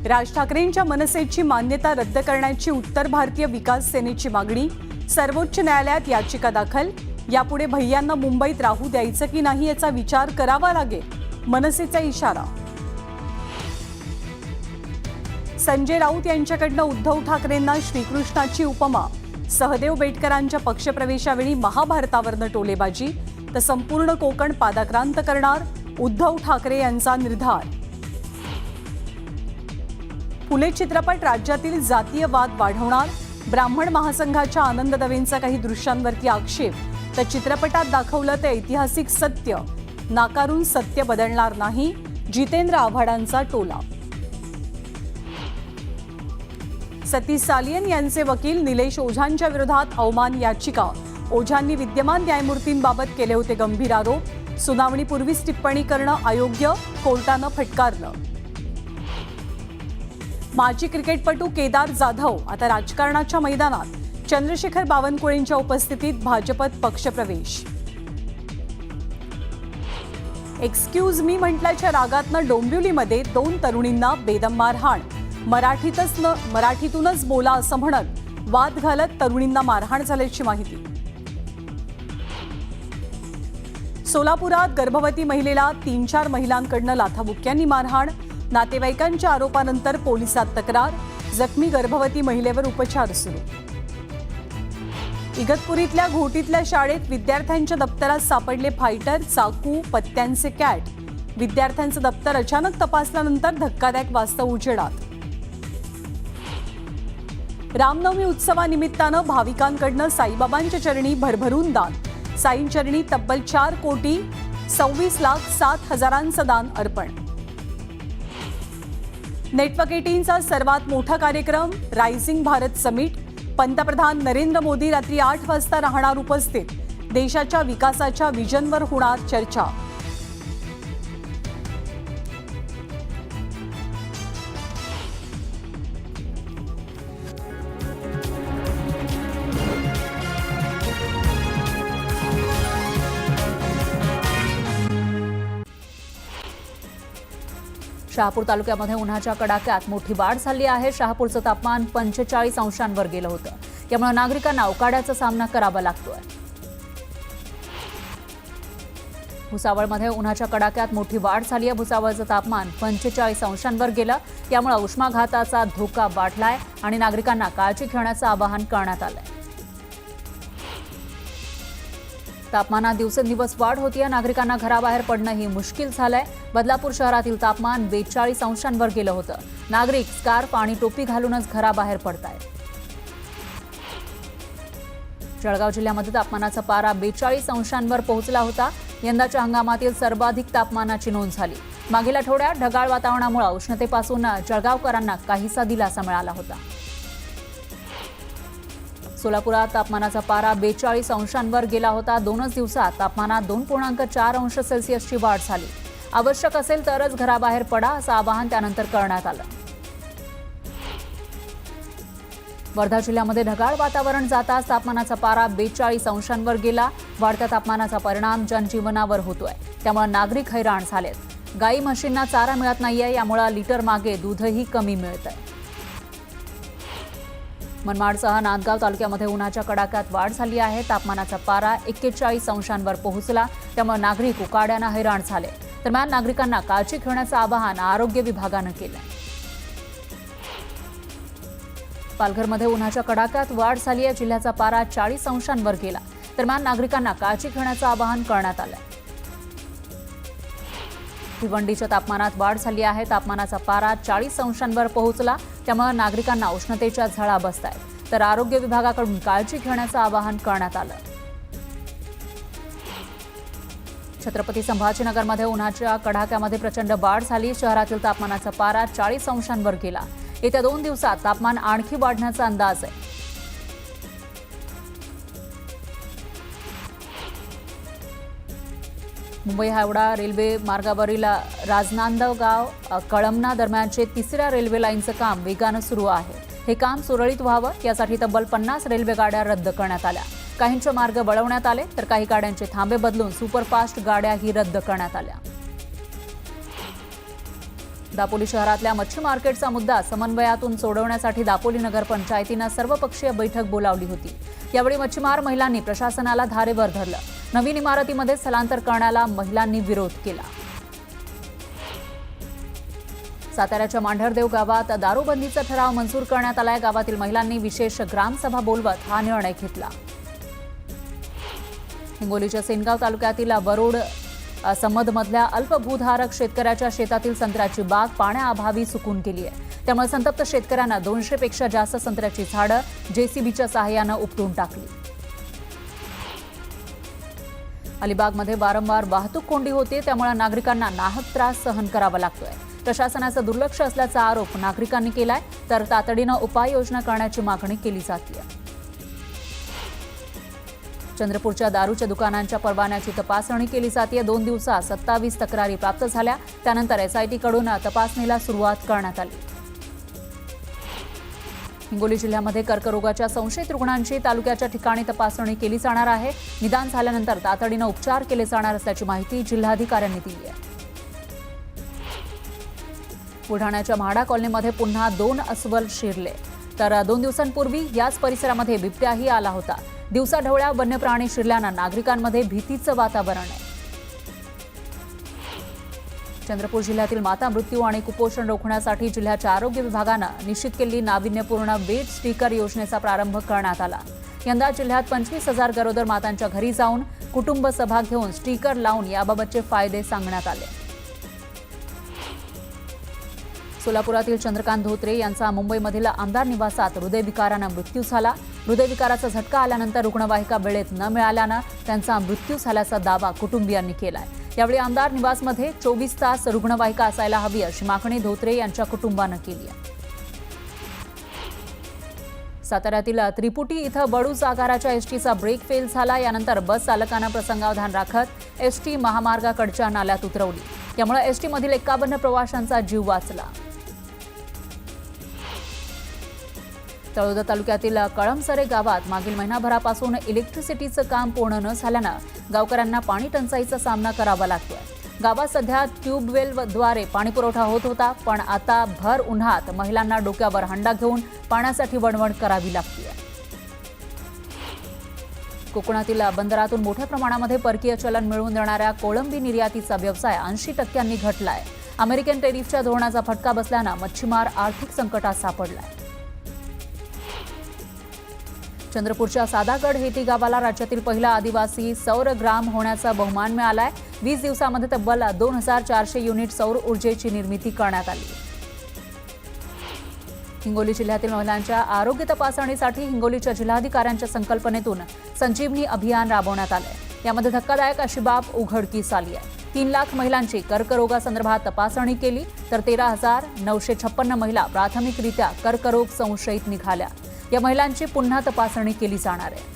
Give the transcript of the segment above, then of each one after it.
राज ठाकरेंच्या मनसेची मान्यता रद्द करण्याची उत्तर भारतीय विकास सेनेची मागणी, सर्वोच्च न्यायालयात याचिका दाखल। यापुढे भैयांना मुंबईत राहू द्यायचं की नाही याचा विचार करावा लागेल, मनसेचा इशारा। संजय राऊत यांच्याकडनं उद्धव ठाकरेंना श्रीकृष्णाची उपमा, सहदेव बेटकरांच्या पक्षप्रवेशावेळी महाभारतावरनं टोलेबाजी, तर संपूर्ण कोकण पादाक्रांत करणार, उद्धव ठाकरे यांचा निर्धार। फुले चित्रपट राज्यातील जातीय वाद वाढवणार, ब्राह्मण महासंघाच्या आनंद दवेंचा काही दृश्यांवरती आक्षेप, तर चित्रपटात दाखवलं ते ऐतिहासिक सत्य नाकारून सत्य बदलणार नाही, जितेंद्र आव्हाडांचा टोला। सतीश सालियन यांचे वकील निलेश ओझांच्या विरोधात अवमान याचिका, ओझांनी विद्यमान न्यायमूर्तींबाबत केले होते गंभीर आरोप, सुनावणीपूर्वीच टिप्पणी करणं अयोग्य, कोर्टानं फटकारलं। माजी क्रिकेटपटू केदार जाधव आता राजकारणाच्या मैदानात, चंद्रशेखर बावनकुळेंच्या उपस्थितीत भाजपत पक्षप्रवेश। एक्सक्यूज मी म्हटल्याच्या रागातनं डोंबिवलीमध्ये 2 तरुणींना बेदम मारहाण, मराठीतूनच बोला असं म्हणत वाद घालत तरुणींना मारहाण झाल्याची माहिती। सोलापुरात गर्भवती महिलेला 3-4 महिलांकडनं लाथाबुक्क्यांनी मारहाण, नातेवाईकांच्या आरोपानंतर पोलिसात तक्रार, जखमी गर्भवती महिलेवर उपचार सुरू। इगतपुरीतल्या घोटीतल्या शाळेत विद्यार्थ्यांच्या दप्तरात सापडले फायटर, चाकू, पत्त्यांचे कॅट, विद्यार्थ्यांचं दप्तर अचानक तपासल्यानंतर धक्कादायक वास्तव उजेडात। रामनवमी उत्सवानिमित्तानं भाविकांकडनं साईबाबांच्या चरणी भरभरून दान, साईंचरणी तब्बल 4,26,07,000 दान अर्पण। नेटवर्क 18चा सर्वात मोठा कार्यक्रम रायझिंग भारत समिट, पंतप्रधान नरेंद्र मोदी रात्री 8 वाजता राहणार उपस्थित, देशाच्या विकासाच्या विजनवर होणार चर्चा। शहापूर तालुक्यामध्ये उन्हाच्या कडाक्यात मोठी वाढ झाली आहे। शहापूरचं तापमान 45 अंशांवर गेलं होतं, त्यामुळे नागरिकांना उकाड्याचा सामना करावा लागतोय। भुसावळमध्ये उन्हाच्या कडाक्यात मोठी वाढ झाली आहे। भुसावळचं तापमान 45 अंशांवर गेलं, त्यामुळे उष्माघाताचा धोका वाढलाय आणि नागरिकांना काळजी घेण्याचं आवाहन करण्यात आलंय। तापमानात दिवसेंदिवस वाढ होतीये, नागरिकांना घराबाहेर पडणंही मुश्किल झालंय। बदलापूर शहरातील तापमान 42 अंशांवर गेलं होतं, नागरिक स्कार्फ आणि टोपी घालूनच घराबाहेर पडतायत। जळगाव जिल्ह्यामध्ये तापमानाचा पारा 42 अंशांवर पोहोचला होता, यंदाच्या हंगामातील सर्वाधिक तापमानाची नोंद झाली। मागील आठवड्यात ढगाळ वातावरणामुळे उष्णतेपासून जळगावकरांना काहीसा दिलासा मिळाला होता। सोलापुरात तापमानाचा पारा 42 अंशांवर गेला होता। 2च दिवसात तापमानात 2.4 अंश सेल्सिअसची वाढ झाली। आवश्यक असेल तरच घराबाहेर पडा असं आवाहन त्यानंतर करण्यात आलं। वर्धा जिल्ह्यामध्ये ढगाळ वातावरण जाताच तापमानाचा पारा 42 अंशांवर गेला। वाढत्या तापमानाचा परिणाम जनजीवनावर होतोय, त्यामुळे नागरिक हैराण झालेत। गाई म्हशींना चारा मिळत नाहीये, यामुळे लिटर मागे दूधही कमी मिळतंय। मनमाडसह नांदगाव तालुक्यामध्ये उन्हाच्या कडाक्यात वाढ झाली आहे। तापमानाचा पारा 41 अंशांवर पोहोचला, त्यामुळे नागरिक उकाड्यानं हैराण झाले। दरम्यान नागरिकांना काळजी घेण्याचं आवाहन आरोग्य विभागानं केलं। पालघरमध्ये उन्हाच्या कडाक्यात वाढ झाली आहे। जिल्ह्याचा पारा 40 अंशांवर गेला, दरम्यान नागरिकांना काळजी घेण्याचं आवाहन करण्यात आलं। भिवंडीच्या तापमानात वाढ झाली आहे। तापमानाचा पारा 40 अंशांवर पोहोचला, त्यामुळे नागरिकांना उष्णतेच्या झळा बसतायत, तर आरोग्य विभागाकडून काळजी घेण्याचं आवाहन करण्यात आलं। छत्रपती संभाजीनगरमध्ये उन्हाच्या कडाक्यामध्ये प्रचंड वाढ झाली। शहरातील तापमानाचा पारा 40 अंशांवर गेला। येत्या 2 दिवसात तापमान आणखी वाढण्याचा अंदाज आहे। मुंबई हावडा रेल्वे मार्गावरील राजनांदगाव कळमना दरम्यानचे 3ऱ्या रेल्वे लाईनचं काम वेगानं सुरू आहे। हे काम सुरळीत व्हावं यासाठी तब्बल 50 रेल्वे गाड्या रद्द करण्यात आल्या। काहींचे मार्ग वळवण्यात आले, तर काही गाड्यांचे थांबे बदलून सुपरफास्ट गाड्याही रद्द करण्यात आल्या। दापोली शहरातल्या मच्छी मार्केटचा मुद्दा समन्वयातून सोडवण्यासाठी दापोली नगरपंचायतीनं सर्वपक्षीय बैठक बोलावली होती. यावेळी मच्छीमार महिलांनी प्रशासनाला धारेवर धरलं. नवीन इमारतीमध्ये स्थलांतर करण्याला महिलांनी विरोध केला. साताऱ्याच्या मांढरदेव गावात दारूबंदीचा ठराव मंजूर करण्यात आलाय. गावातील महिलांनी विशेष ग्रामसभा बोलवत हा निर्णय घेतला. हिंगोलीच्या सेनगाव तालुक्यातील वरोड संमदमधल्या अल्पभूधारक शेतकऱ्याच्या शेतातील संत्र्याची बाग पाण्याअभावी सुकून गेली आहे. त्यामुळे संतप्त शेतकऱ्यांना 200 पेक्षा जास्त संत्र्याची झाडं जेसीबीच्या सहाय्यानं उपटून टाकली. अलिबागमध्ये वारंवार वाहतूक कोंडी होते, त्यामुळे नागरिकांना नाहक त्रास सहन करावा लागतोय. प्रशासनाचं दुर्लक्ष असल्याचा आरोप नागरिकांनी केलाय, तर तातडीनं उपाययोजना करण्याची मागणी केली जाते. चंद्रपूरच्या दारूच्या दुकानांच्या परवान्याची तपासणी केली जाते. 2 दिवसात 27 तक्रारी प्राप्त झाल्या. त्यानंतर एसआयटीकडून तपासणीला सुरुवात करण्यात आली. हिंगोली जिल्ह्यामध्ये कर्करोगाच्या संशयित रुग्णांची तालुक्याच्या ठिकाणी तपासणी केली जाणार आहे. निदान झाल्यानंतर तातडीनं उपचार केले जाणार असल्याची माहिती जिल्हाधिकाऱ्यांनी दिली आहे. बुलढाण्याच्या म्हाडा कॉलनीमध्ये पुन्हा 2 अस्वल शिरले, तर 2 दिवसांपूर्वी याच परिसरामध्ये बिबट्याही आला होता. दिवसाढवळ्या वन्य प्राणी शिरल्यानं नागरिकांमध्ये भीतीचं वातावरण आहे. चंद्रपूर जिल्ह्यातील माता मृत्यू आणि कुपोषण रोखण्यासाठी जिल्ह्याच्या आरोग्य विभागानं निश्चित केलेली नाविन्यपूर्ण वेट स्टिकर योजनेचा प्रारंभ करण्यात आला. यंदा जिल्ह्यात 25,000 गरोदर मातांच्या घरी जाऊन कुटुंब सभा घेऊन स्टिकर लावून याबाबतचे फायदे सांगण्यात आले. सोलापुरातील चंद्रकांत धोत्रे यांचा मुंबईमधील आमदार निवासात हृदयविकारानं मृत्यू झाला. हृदयविकाराचा झटका आल्यानंतर रुग्णवाहिका वेळेत न मिळाल्यानं त्यांचा मृत्यू झाल्याचा दावा कुटुंबियांनी केलाय. यावेळी आमदार निवासमध्ये 24 तास रुग्णवाहिका असायला हवी अशी मागणी धोत्रे यांच्या कुटुंबानं केली आहे. साताऱ्यातील त्रिपुटी इथं बडूज आगाराच्या एसटीचा ब्रेक फेल झाला. यानंतर बस चालकानं प्रसंगावधान राखत एसटी महामार्गाकडच्या नाल्यात उतरवली. यामुळे एसटीमधील 51 प्रवाशांचा जीव वाचला. तळोदा तालुक्यातील कळमसरे गावात मागील महिनाभरापासून इलेक्ट्रिसिटीचं काम पूर्ण न झाल्यानं गावकऱ्यांना पाणी टंचाईचा सामना करावा लागतोय. गावात सध्या ट्यूबवेलद्वारे पाणीपुरवठा होत होता, पण आता भर उन्हात महिलांना डोक्यावर हंडा घेऊन पाण्यासाठी वणवण करावी लागते. कोकणातील बंदरातून मोठ्या प्रमाणामध्ये परकीय चलन मिळवून देणाऱ्या कोळंबी निर्यातीचा व्यवसाय 80% घटलाय. अमेरिकन टेरिफच्या धोरणाचा फटका बसल्यानं मच्छीमार आर्थिक संकटात सापडलाय. चंद्रपूरच्या सादागड हेटी गावाला राज्यातील पहिला आदिवासी सौर ग्राम होण्याचा बहुमान मिळालाय. 20 दिवसामध्ये तब्बल 2400 युनिट सौर ऊर्जेची निर्मिती करण्यात आली. हिंगोली जिल्ह्यातील महिलांच्या आरोग्य तपासणीसाठी हिंगोलीच्या जिल्हाधिकाऱ्यांच्या संकल्पनेतून संजीवनी अभियान राबवण्यात आलंय. यामध्ये धक्कादायक अशी बाब उघडकीस आली आहे. 3 लाख महिलांची कर्करोगासंदर्भात तपासणी केली, तर 13,956 महिला प्राथमिकरित्या कर्करोग संशयित निघाल्या. या महिलांची पुन्हा तपासणी केली जाणार आहे.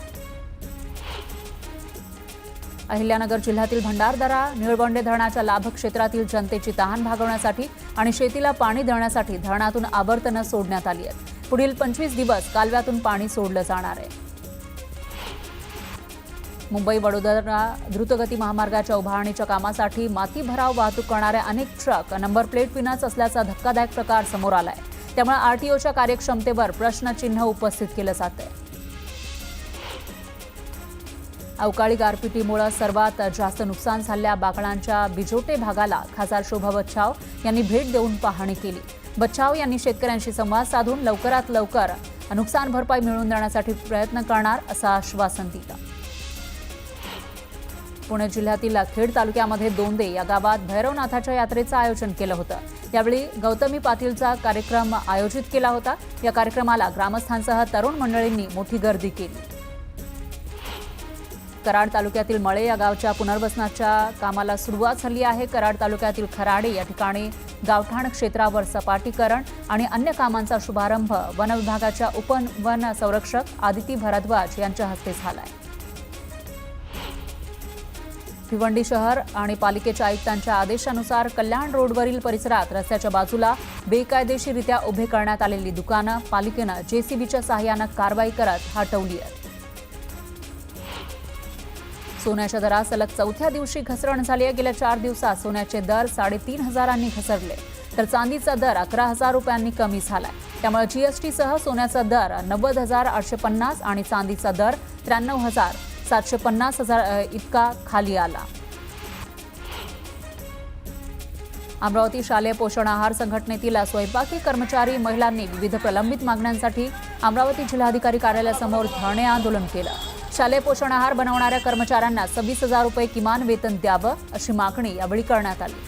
अहिल्यानगर जिल्ह्यातील भंडारदरा निळवंडे धरणाच्या लाभ क्षेत्रातील जनतेची तहान भागवण्यासाठी आणि शेतीला पाणी देण्यासाठी धरणातून आवर्तनं सोडण्यात आली आहेत. पुढील 25 दिवस कालव्यातून पाणी सोडलं जाणार आहे. मुंबई वडोदरा द्रुतगती महामार्गाच्या उभारणीच्या कामासाठी माती भराव वाहतूक करणाऱ्या अनेक ट्रक नंबर प्लेट विनाच असल्याचा धक्कादायक प्रकार समोर आलाय. त्यामुळे आरटीओच्या कार्यक्षमतेवर प्रश्नचिन्ह उपस्थित केलं जात आहे. अवकाळी गारपिटीमुळे सर्वात जास्त नुकसान झालेल्या बाकळांच्या बिजोटे भागाला खासदार शोभा बच्छाव यांनी भेट देऊन पाहणी केली. बच्छाव यांनी शेतकऱ्यांशी संवाद साधून लवकरात लवकर नुकसान भरपाई मिळवून देण्यासाठी प्रयत्न करणार असं आश्वासन दिलं. पुणे जिल्ह्यातील खेड तालुक्यामध्ये दोंदे या गावात भैरवनाथाच्या यात्रेचं आयोजन केलं होतं. यावेळी गौतमी पाटीलचा कार्यक्रम आयोजित केला होता. या कार्यक्रमाला ग्रामस्थांसह तरुण मंडळींनी मोठी गर्दी केली. कराड तालुक्यातील मळे या गावच्या पुनर्वसनाच्या कामाला सुरुवात झाली आहे. कराड तालुक्यातील खराडे या ठिकाणी गावठाण क्षेत्रावर सपाटीकरण आणि अन्य कामांचा शुभारंभ वन विभागाच्या उपवन संरक्षक आदिती भरद्वाज यांच्या हस्ते झालाय. भिवंडी शहर आणि पालिकेच्या आयुक्तांच्या आदेशानुसार कल्याण रोडवरील परिसरात रस्त्याच्या बाजूला बेकायदेशीररित्या उभे करण्यात आलेली दुकानं पालिकेनं जेसीबीच्या सहाय्यानं कारवाई करत हटवली आहेत. सोन्याच्या दरात सलग 4थ्या दिवशी घसरण झाली आहे. गेल्या 4 दिवसात सोन्याचे दर 3,500 घसरले. तर चांदीचा दर 11,000 रुपयांनी कमी झालाय. त्यामुळे जीएसटीसह सोन्याचा दर 90,850 आणि चांदीचा दर 93,750 इतका खाली आला. अमरावती शालेय पोषण आहार संघटनेतील स्वयंपाकी कर्मचारी महिलांनी विविध प्रलंबित मागण्यांसाठी अमरावती जिल्हाधिकारी कार्यालयासमोर धरणे आंदोलन केलं. शालेय पोषण आहार बनवणाऱ्या कर्मचाऱ्यांना 26,000 रुपये किमान वेतन द्यावं अशी मागणी यावेळी करण्यात आली.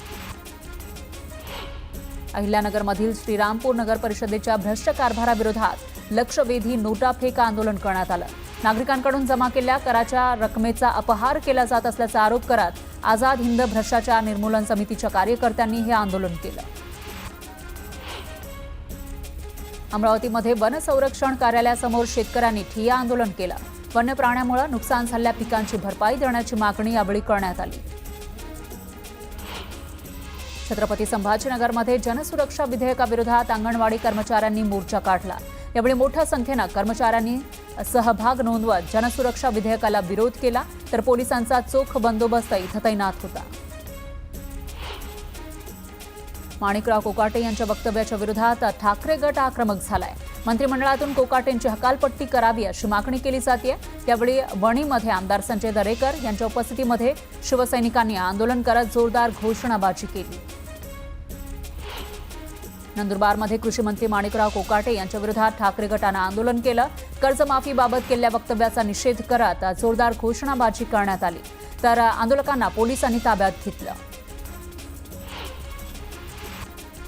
अहिल्यानगरमधील श्रीरामपूर नगर परिषदेच्या भ्रष्ट कारभाराविरोधात लक्षवेधी नोटाफेक आंदोलन करण्यात आलं. नागरिकांकडून जमा केलेल्या कराच्या रकमेचा अपहार केला जात असल्याचा आरोप करत आझाद हिंद भ्रष्टाचार निर्मूलन समितीच्या कार्यकर्त्यांनी हे आंदोलन केलं. अमरावतीमध्ये वन संरक्षण कार्यालयासमोर शेतकऱ्यांनी ठिय्या आंदोलन केलं. वन्य प्राण्यामुळे नुकसान झालेल्या पिकांची भरपाई देण्याची मागणी यावेळी करण्यात आली. छत्रपती संभाजीनगरमध्ये जनसुरक्षा विधेयकाविरोधात अंगणवाडी कर्मचाऱ्यांनी मोर्चा काढला. यावेळी मोठ्या संख्येनं कर्मचाऱ्यांनी सहभाग नोंदवत जनसुरक्षा विधेयकाला विरोध केला, तर पोलिसांचा चोख बंदोबस्त इथं तैनात होता. माणिकराव कोकाटे यांच्या वक्तव्याच्या विरोधात ठाकरे गट आक्रमक झालाय. मंत्रिमंडळातून कोकाटेंची हकालपट्टी करावी अशी मागणी केली जाते. त्यावेळी वणीमध्ये आमदार संजय दरेकर यांच्या उपस्थितीमध्ये शिवसैनिकांनी आंदोलन करत जोरदार घोषणाबाजी केली. नंदुरबारमध्ये कृषी मंत्री माणिकराव कोकाटे यांच्या विरोधात ठाकरे गटानं आंदोलन केलं. कर्जमाफीबाबत केलेल्या वक्तव्याचा निषेध करत जोरदार घोषणाबाजी करण्यात आली, तर आंदोलकांना पोलिसांनी ताब्यात घेतलं.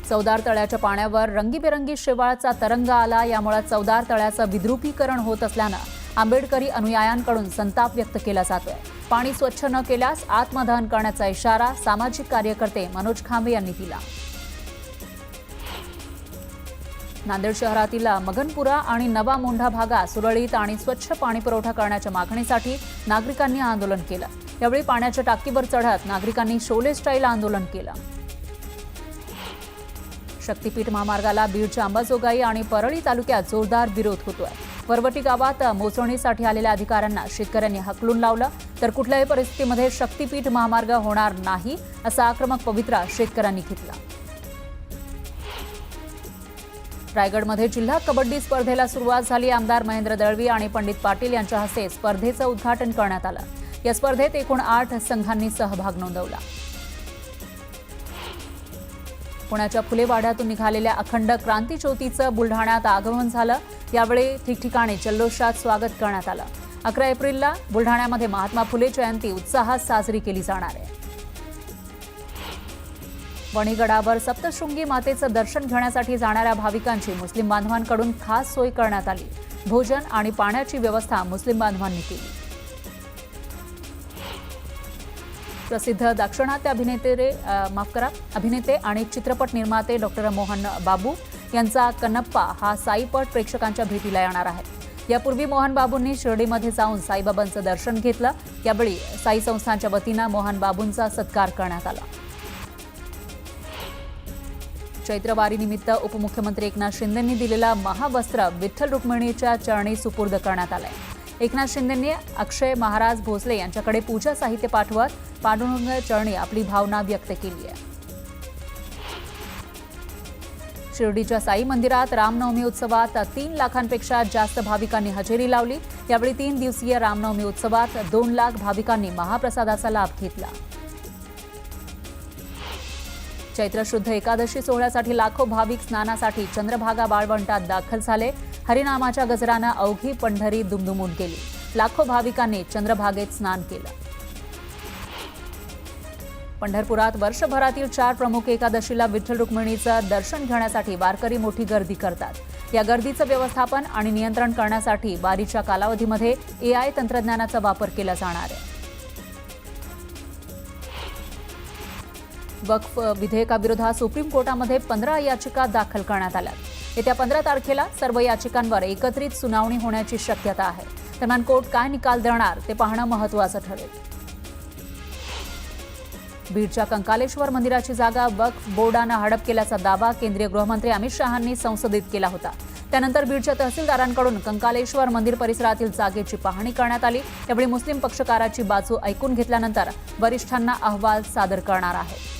चौदार तळ्याच्या पाण्यावर रंगीबेरंगी शेवाळाचा तरंग आला. यामुळे चौदार तळ्याचं विद्रुपीकरण होत असल्यानं आंबेडकरी अनुयायांकडून संताप व्यक्त केला जातोय. पाणी स्वच्छ न केल्यास आत्मदहन करण्याचा इशारा सामाजिक कार्यकर्ते मनोज खांबे यांनी दिला. नांदेड शहरातील मगनपुरा आणि नवा मोंढा भागात सुरळीत आणि स्वच्छ पाणीपुरवठा करण्याच्या मागणीसाठी नागरिकांनी आंदोलन केलं. यावेळी पाण्याच्या टाकीवर चढत नागरिकांनी शोले स्टाईल आंदोलन केलं. शक्तीपीठ महामार्गाला बीडच्या अंबाजोगाई आणि परळी तालुक्यात जोरदार विरोध होतोय. वरवटी गावात मोजणीसाठी आलेल्या अधिकाऱ्यांना शेतकऱ्यांनी हकलून लावलं, तर कुठल्याही परिस्थितीमध्ये शक्तीपीठ महामार्ग होणार नाही असा आक्रमक पवित्रा शेतकऱ्यांनी घेतला. रायगडमध्ये जिल्हा कबड्डी स्पर्धेला सुरुवात झाली. आमदार महेंद्र दळवी आणि पंडित पाटील यांच्या हस्ते स्पर्धेचं उद्घाटन करण्यात आलं. या स्पर्धेत एकूण 8 संघांनी सहभाग नोंदवला. पुण्याच्या फुलेवाड्यातून निघालेल्या अखंड क्रांती ज्योतीचं बुलढाण्यात आगमन झालं. यावेळी ठिकठिकाणी जल्लोषात स्वागत करण्यात आलं. 11 एप्रिलला बुलढाण्यामध्ये महात्मा फुले जयंती उत्साहात साजरी केली जाणार आहे. वणीगडावर सप्तशृंगी मातेचं दर्शन घेण्यासाठी जाणाऱ्या भाविकांची मुस्लिम बांधवांकडून खास सोय करण्यात आली. भोजन आणि पाण्याची व्यवस्था मुस्लिम बांधवांनी केली. प्रसिद्ध दाक्षिणात्य अभिनेते आणि चित्रपट निर्माते डॉक्टर मोहन बाबू यांचा कन्नप्पा हा साईपट प्रेक्षकांच्या भेटीला येणार आहे. यापूर्वी मोहन बाबूंनी शिर्डीमध्ये जाऊन साईबाबांचं दर्शन घेतलं. यावेळी साई संस्थांच्या वतीनं मोहन बाबूंचा सत्कार करण्यात आला. चैत्रवारीनिमित्त उपमुख्यमंत्री एकनाथ शिंदेंनी दिलेला महावस्त्र विठ्ठल रुक्मिणीच्या चरणी सुपूर्द करण्यात आलंय. एकनाथ शिंदेंनी अक्षय महाराज भोसले यांच्याकडे पूजा साहित्य पाठवत पांडुरंग चरणी आपली भावना व्यक्त केली आहे. शिर्डीच्या साई मंदिरात रामनवमी उत्सवात 3 लाखांपेक्षा जास्त भाविकांनी हजेरी लावली. यावेळी 3 दिवसीय रामनवमी उत्सवात 2 लाख भाविकांनी महाप्रसादाचा लाभ घेतला. चैत्र शुद्ध एकादशी सोहळ्यासाठी लाखो भाविक स्नानासाठी चंद्रभागा वाळवंटात दाखल झाले. हरिनामाच्या गजरानं अवघी पंढरी दुमदुमून गेली. लाखो भाविकांनी चंद्रभागेत स्नान केलं. पंढरपुरात वर्षभरातील 4 प्रमुख एकादशीला विठ्ठल रुक्मिणीचं दर्शन घेण्यासाठी वारकरी मोठी गर्दी करतात. या गर्दीचं व्यवस्थापन आणि नियंत्रण करण्यासाठी वारीच्या कालावधीमध्ये AI तंत्रज्ञानाचा वापर केला जाणार आहे. वक्फ विधेयकाविरोधात सुप्रीम कोर्टामध्ये 15 याचिका दाखल करण्यात आल्या. येत्या 15 तारखेला सर्व याचिकांवर एकत्रित सुनावणी होण्याची शक्यता आहे. दरम्यान कोर्ट काय निकाल देणार ते पाहणं महत्त्वाचं ठरेल. बीडच्या कंकालेश्वर मंदिराची जागा वक्फ बोर्डानं हडप केल्याचा दावा केंद्रीय गृहमंत्री अमित शहांनी संसदेत केला होता. त्यानंतर बीडच्या तहसीलदारांकडून कंकालेश्वर मंदिर परिसरातील जागेची पाहणी करण्यात आली. यावेळी मुस्लिम पक्षकाराची बाजू ऐकून घेतल्यानंतर वरिष्ठांना अहवाल सादर करणार आहे.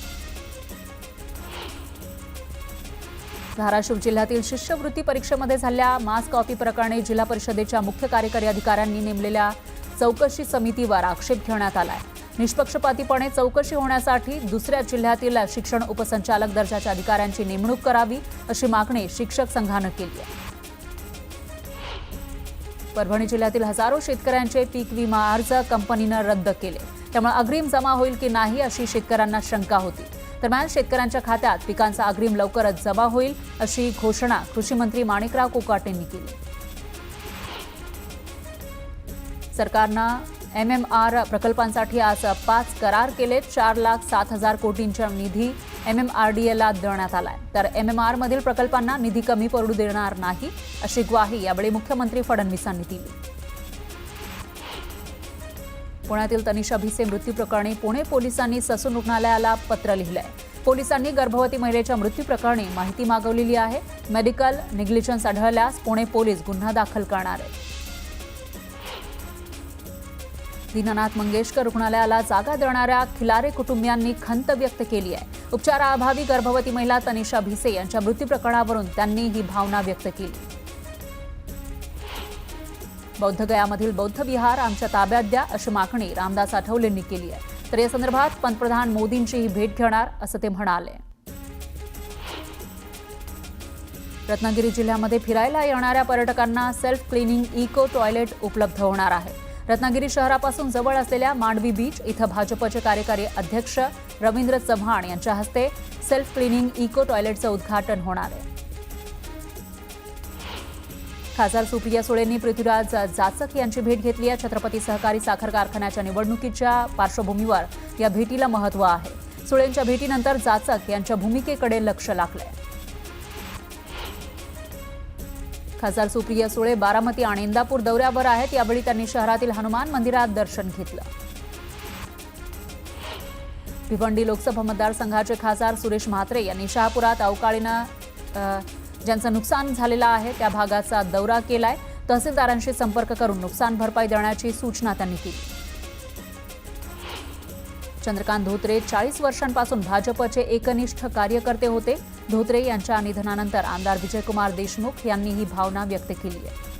धाराशिव जिल्ह्यातील शिष्यवृत्ती परीक्षेमध्ये झालेल्या मास कॉपी प्रकरणी जिल्हा परिषदेच्या मुख्य कार्यकारी अधिकाऱ्यांनी नेमलेल्या चौकशी समितीवर आक्षेप घेण्यात आलाय. निष्पक्षपातीपणे चौकशी होण्यासाठी दुसऱ्या जिल्ह्यातील शिक्षण उपसंचालक दर्जाच्या अधिकाऱ्यांची नेमणूक करावी अशी मागणी शिक्षक संघानं केली आहे. परभणी जिल्ह्यातील हजारो शेतकऱ्यांचे पीक विमा अर्ज कंपनीनं रद्द केले. त्यामुळे अग्रिम जमा होईल की नाही अशी शेतकऱ्यांना शंका होती. दरम्यान शेतकऱ्यांच्या खात्यात पिकांचा अग्रिम लवकरच जमा होईल अशी घोषणा कृषी मंत्री माणिकराव कोकाटे यांनी केली. सरकारनं MMR प्रकल्पांसाठी आज 5 करार केले. 4,07,000 कोटींचा निधी MMRDAला देण्यात आलाय. तर MMR मधील प्रकल्पांना निधी कमी पडू देणार नाही अशी ग्वाही यावेळी मुख्यमंत्री फडणवीसांनी दिली. पुण्यातील तनिषा भिसे मृत्यू प्रकरणी पुणे पोलिसांनी ससून रुग्णालयाला पत्र लिहिलंय. पोलिसांनी गर्भवती महिलेच्या मृत्यू प्रकरणी माहिती मागवलेली आहे. मेडिकल निग्लिजन्स आढळल्यास पुणे पोलीस गुन्हा दाखल करणार आहेत. दीनानाथ मंगेशकर रुग्णालयाला जागा देणाऱ्या खिलारे कुटुंबियांनी खंत व्यक्त केली आहे. उपचाराअभावी गर्भवती महिला तनिषा भिसे यांच्या मृत्यू प्रकरणावरून त्यांनी ही भावना व्यक्त केली. बौद्धगयामधील बौद्ध विहार आमच्या ताब्यात द्या अशी मागणी रामदास आठवलेंनी केली आहे. तर या संदर्भात पंतप्रधान मोदींचीही भेट घेणार असं ते म्हणाले. रत्नागिरी जिल्ह्यामध्ये फिरायला येणाऱ्या पर्यटकांना सेल्फ क्लिनिंग इको टॉयलेट उपलब्ध होणार आहे. रत्नागिरी शहरापासून जवळ असलेल्या मांडवी बीच इथं भाजपचे कार्यकारी अध्यक्ष रवींद्र चव्हाण यांच्या हस्ते सेल्फ क्लिनिंग इको टॉयलेटचं उद्घाटन होणार आहे. खासदार सुप्रिया सुळेंनी पृथ्वीराज जाचक यांची भेट घेतली आहे. छत्रपती सहकारी साखर कारखान्याच्या निवडणुकीच्या पार्श्वभूमीवर या भेटीला महत्त्व आहे. सुळेंच्या भेटीनंतर जाचक यांच्या भूमिकेकडे लक्ष लागलंय. खासदार सुप्रिया सुळे बारामती आणि इंदापूर दौऱ्यावर आहेत. यावेळी त्यांनी शहरातील हनुमान मंदिरात दर्शन घेतलं. भिवंडी लोकसभा मतदारसंघाचे खासदार सुरेश म्हात्रे यांनी शहापुरात अवकाळीनं ज्यांचं नुकसान झालेलं आहे त्या भागाचा दौरा केलाय. तहसीलदारांशी संपर्क करून नुकसान भरपाई देण्याची सूचना त्यांनी केली. चंद्रकांत धोत्रे 40 वर्षांपासून भाजपचे एकनिष्ठ कार्यकर्ते होते. धोत्रे यांच्या निधनानंतर आमदार विजयकुमार देशमुख यांनी ही भावना व्यक्त केली आहे.